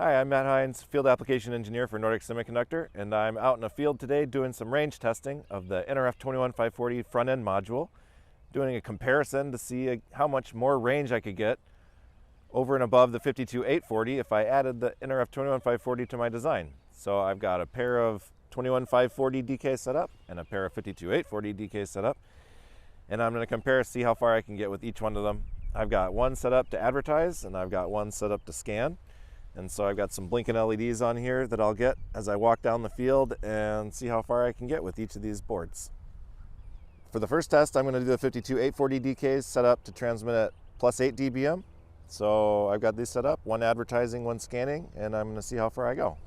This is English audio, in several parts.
Hi, I'm Matt Hines, Field Application Engineer for Nordic Semiconductor, and I'm out in the field today doing some range testing of the nRF21540 front-end module, doing a comparison to see how much more range I could get over and above the 52840 if I added the nRF21540 to my design. So I've got a pair of 21540 DK set up and a pair of 52840 DK set up, and I'm going to compare, see how far I can get with each one of them. I've got one set up to advertise and I've got one set up to scan. And so I've got some blinking LEDs on here that I'll get as I walk down the field and see how far I can get with each of these boards. For the first test, I'm going to do the 52840 DKs set up to transmit at +8 dBm. So I've got these set up, one advertising, one scanning, and I'm going to see how far I go.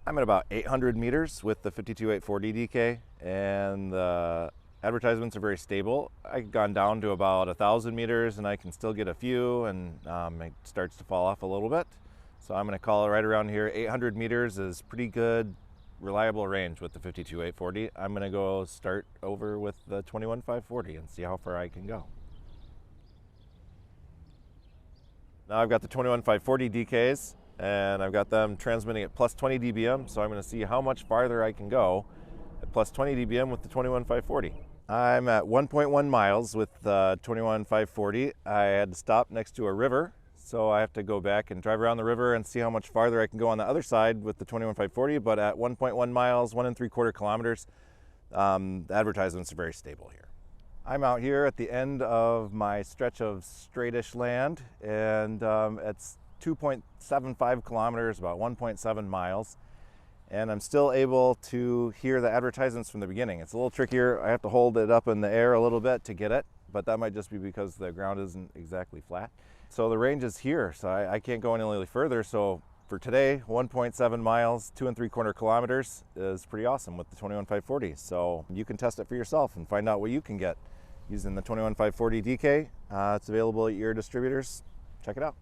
I'm at about 800 meters with the 52840 DK, and the advertisements are very stable. I've gone down to about 1,000 meters and I can still get a few, and it starts to fall off a little bit. So I'm going to call it right around here. 800 meters is pretty good, reliable range with the 52840. I'm going to go start over with the 21540 and see how far I can go. Now I've got the 21540 DKs and I've got them transmitting at +20 dBm. So I'm going to see how much farther I can go at +20 dBm with the 21540. I'm at 1.1 miles with the 21540. I had to stop next to a river, so I have to go back and drive around the river and see how much farther I can go on the other side with the 21540, but at 1.1 miles, 1 3/4 kilometers, the advertisements are very stable here. I'm out here at the end of my stretch of straightish land, and it's 2.75 kilometers, about 1.7 miles. And I'm still able to hear the advertisements from the beginning. It's a little trickier. I have to hold it up in the air a little bit to get it, but that might just be because the ground isn't exactly flat. So the range is here, so I can't go any further. So for today, 1.7 miles, 2 3/4 kilometers is pretty awesome with the 21540. So you can test it for yourself and find out what you can get using the 21540 DK. It's available at your distributors. Check it out.